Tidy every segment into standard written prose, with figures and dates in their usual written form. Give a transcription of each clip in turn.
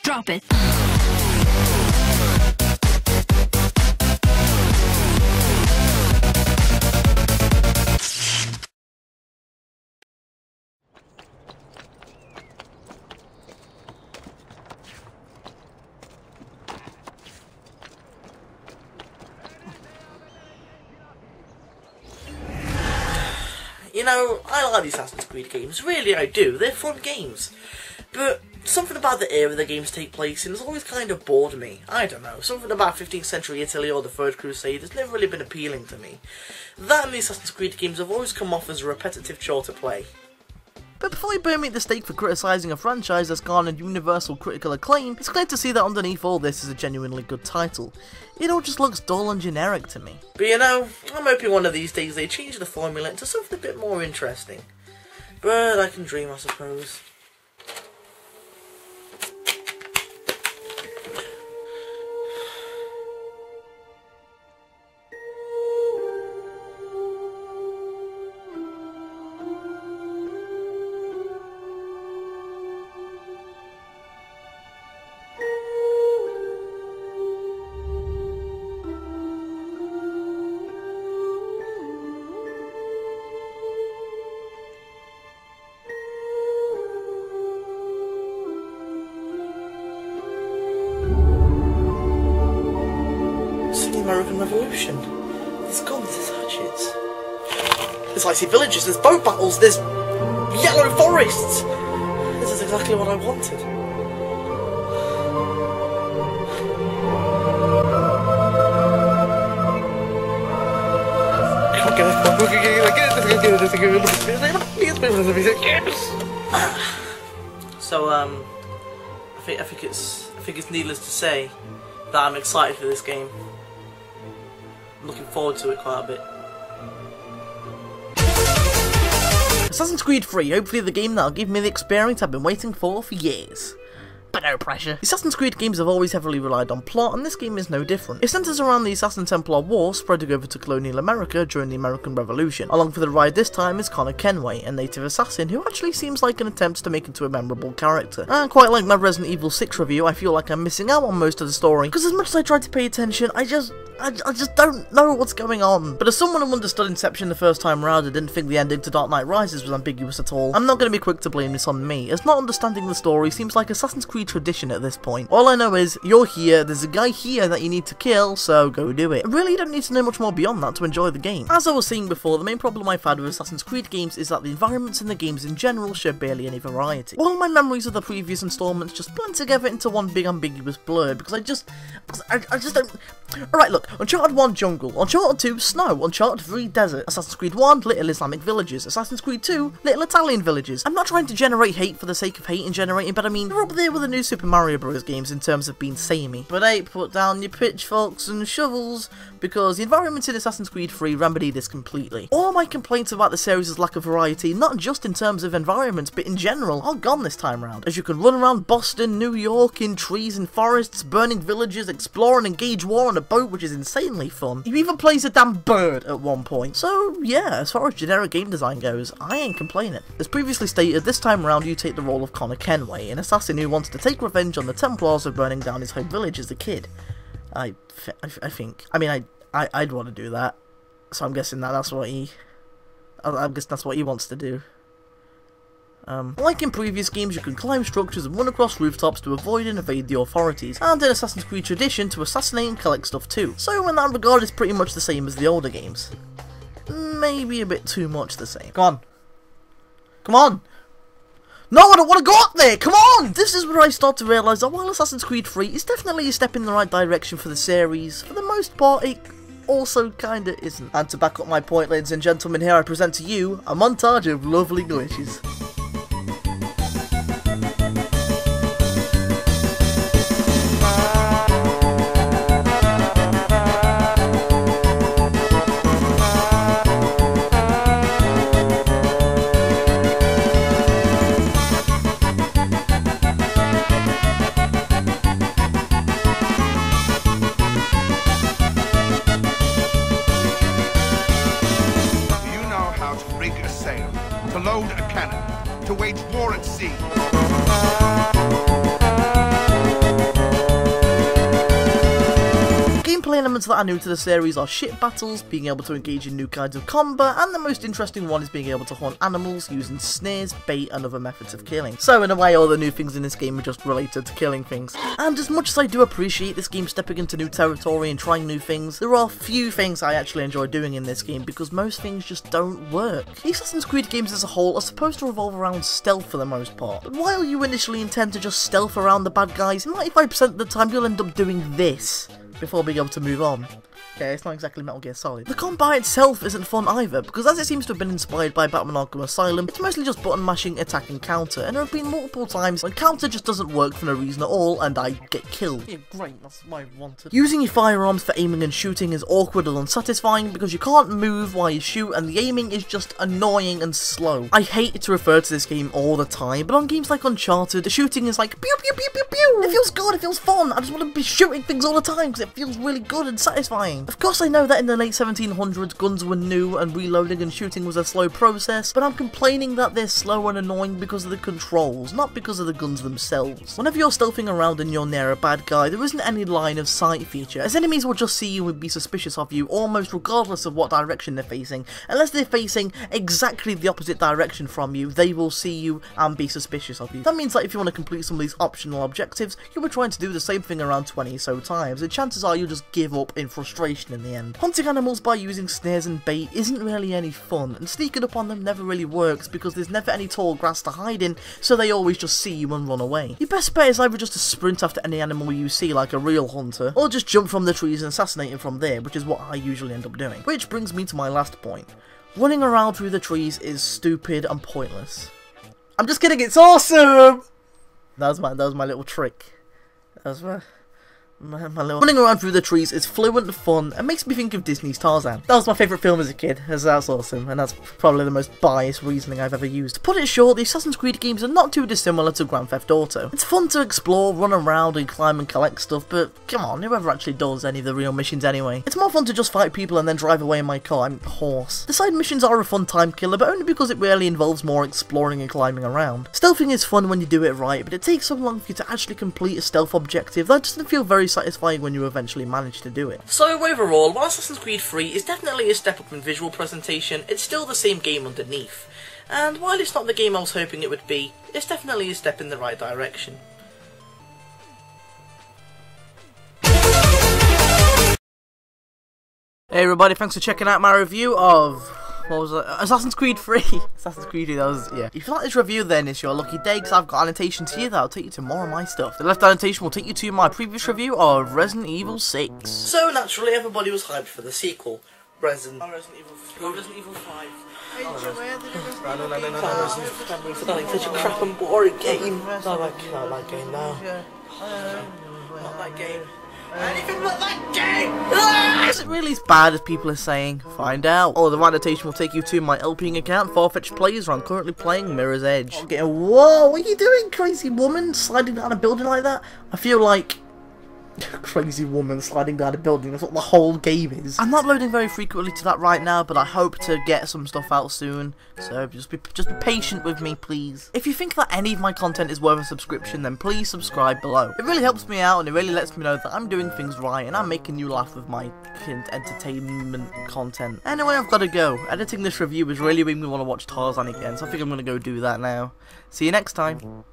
Drop it. You know, I like these Assassin's Creed games, really I do, they're fun games. But something about the era the games take place in has always kind of bored me. I don't know, something about 15th century Italy or the Third Crusade has never really been appealing to me. That and the Assassin's Creed games have always come off as a repetitive chore to play. But before you burn me at the stake for criticising a franchise that's garnered universal critical acclaim, it's clear to see that underneath all this is a genuinely good title. It all just looks dull and generic to me. But you know, I'm hoping one of these days they change the formula into something a bit more interesting. But I can dream, I suppose. American Revolution. There's guns, there's hatchets. There's icy villages, there's boat battles, there's yellow forests. This is exactly what I wanted. So I think it's needless to say that I'm excited for this game. I'm looking forward to it quite a bit. Assassin's Creed 3, hopefully the game that'll give me the experience I've been waiting for years. But no pressure. The Assassin's Creed games have always heavily relied on plot, and this game is no different. It centres around the Assassin Templar War spreading over to colonial America during the American Revolution. Along for the ride this time is Connor Kenway, a native assassin who actually seems like an attempt to make into a memorable character. And quite like my Resident Evil 6 review, I feel like I'm missing out on most of the story, because as much as I tried to pay attention, I just don't know what's going on. But as someone who understood Inception the first time around and didn't think the ending to Dark Knight Rises was ambiguous at all, I'm not going to be quick to blame this on me, as not understanding the story seems like Assassin's Creed tradition at this point. All I know is, you're here, there's a guy here that you need to kill, so go do it. Really, you don't need to know much more beyond that to enjoy the game. As I was saying before, the main problem I've had with Assassin's Creed games is that the environments in the games in general show barely any variety. All my memories of the previous installments just blend together into one big ambiguous blur, because I just don't... Alright, look, Uncharted 1 jungle, Uncharted 2 snow, Uncharted 3 desert, Assassin's Creed 1 little Islamic villages, Assassin's Creed 2 little Italian villages. I'm not trying to generate hate for the sake of hate and generating, but I mean, you're up there with the new Super Mario Bros. Games in terms of being samey. But hey, put down your pitchforks and shovels, because the environments in Assassin's Creed 3 remedy this completely. All my complaints about the series' lack of variety, not just in terms of environments, but in general, are gone this time round. As you can run around Boston, New York, in trees and forests, burning villages, explore and engage war on a boat, which is insanely fun. You even plays a damn bird at one point. So yeah, as far as generic game design goes, I ain't complaining. As previously stated, this time round you take the role of Connor Kenway, an assassin who wants to take revenge on the Templars for burning down his home village as a kid. I think. I mean, I'd want to do that. So I'm guessing that's what he... I guess that's what he wants to do. Like in previous games, you can climb structures and run across rooftops to avoid and evade the authorities, and in Assassin's Creed tradition, to assassinate and collect stuff too. So in that regard, it's pretty much the same as the older games. Maybe a bit too much the same. Come on. Come on! No, I don't want to go up there! Come on! This is where I start to realise that while Assassin's Creed 3 is definitely a step in the right direction for the series, for the most part it also kinda isn't. And to back up my point, ladies and gentlemen, here I present to you a montage of lovely glitches. To load a cannon, to wage war at sea. elements that are new to the series are ship battles, being able to engage in new kinds of combat, and the most interesting one is being able to hunt animals using snares, bait, and other methods of killing. So in a way, all the new things in this game are just related to killing things. And as much as I do appreciate this game stepping into new territory and trying new things, there are few things I actually enjoy doing in this game because most things just don't work. The Assassin's Creed games as a whole are supposed to revolve around stealth for the most part, but while you initially intend to just stealth around the bad guys, 95% of the time you'll end up doing this before being able to move on. Okay, it's not exactly Metal Gear Solid. The combat itself isn't fun either, because as it seems to have been inspired by Batman Arkham Asylum, it's mostly just button mashing, attack and counter, and there have been multiple times when counter just doesn't work for no reason at all, and I get killed. Yeah, great, that's what I wanted. Using your firearms for aiming and shooting is awkward and unsatisfying because you can't move while you shoot, and the aiming is just annoying and slow. I hate to refer to this game all the time, but on games like Uncharted, the shooting is like pew pew pew pew pew. It feels good, it feels fun, I just want to be shooting things all the time because it feels really good and satisfying. Of course I know that in the late 1700s guns were new and reloading and shooting was a slow process, but I'm complaining that they're slow and annoying because of the controls, not because of the guns themselves. Whenever you're stealthing around and you're near a bad guy, there isn't any line of sight feature, as enemies will just see you and be suspicious of you almost regardless of what direction they're facing. Unless they're facing exactly the opposite direction from you, they will see you and be suspicious of you. That means that if you want to complete some of these optional objectives, you'll be trying to do the same thing around 20 so times, and chances are you'll just give up in frustration in the end. Hunting animals by using snares and bait isn't really any fun, and sneaking up on them never really works because there's never any tall grass to hide in, so they always just see you and run away. Your best bet is either just to sprint after any animal you see like a real hunter, or just jump from the trees and assassinate him from there, which is what I usually end up doing. Which brings me to my last point. Running around through the trees is stupid and pointless. I'm just kidding, it's awesome! That was my little trick. That was my little... Running around through the trees is fluent and fun and makes me think of Disney's Tarzan. That was my favourite film as a kid, as that's awesome, and that's probably the most biased reasoning I've ever used. To put it short, the Assassin's Creed games are not too dissimilar to Grand Theft Auto. It's fun to explore, run around and climb and collect stuff, but come on, whoever actually does any of the real missions anyway? It's more fun to just fight people and then drive away in my car, I'm a horse. The side missions are a fun time killer, but only because it rarely involves more exploring and climbing around. Stealthing is fun when you do it right, but it takes so long for you to actually complete a stealth objective that doesn't feel very satisfying when you eventually manage to do it. So overall, while Assassin's Creed 3 is definitely a step up in visual presentation, it's still the same game underneath. And while it's not the game I was hoping it would be, it's definitely a step in the right direction. Hey everybody, thanks for checking out my review of... what was it? Assassin's Creed 3. Assassin's Creed 3, that was, yeah. If you like this review, then it's your lucky day, because I've got annotations here that'll take you to more of my stuff. The left annotation will take you to my previous review of Resident Evil 6. So naturally, everybody was hyped for the sequel. Resident Evil 5. No. Such a crap and boring game. Not that game now. Not that game. Anything but that game! Is it really as bad as people are saying? Find out. Oh, the annotation will take you to my LPing account, Farfetched Plays, where I'm currently playing Mirror's Edge. Whoa, what are you doing, crazy woman? Sliding down a building like that? I feel like... crazy woman sliding down a building, that's what the whole game is. I'm not loading very frequently to that right now, but I hope to get some stuff out soon, so just be patient with me, please. If you think that any of my content is worth a subscription, then please subscribe below. It really helps me out and it really lets me know that I'm doing things right and I'm making you laugh with my entertainment content. Anyway, I've got to go. Editing this review has really made me want to watch Tarzan again, so I think I'm going to go do that now. See you next time.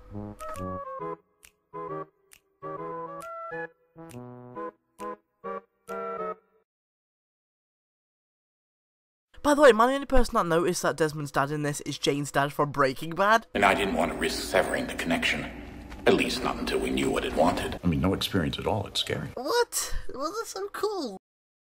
By the way, am I the only person that noticed that Desmond's dad in this is Jane's dad from Breaking Bad? And I didn't want to risk severing the connection. At least not until we knew what it wanted. I mean, no experience at all. It's scary. What? Well, that's so cool.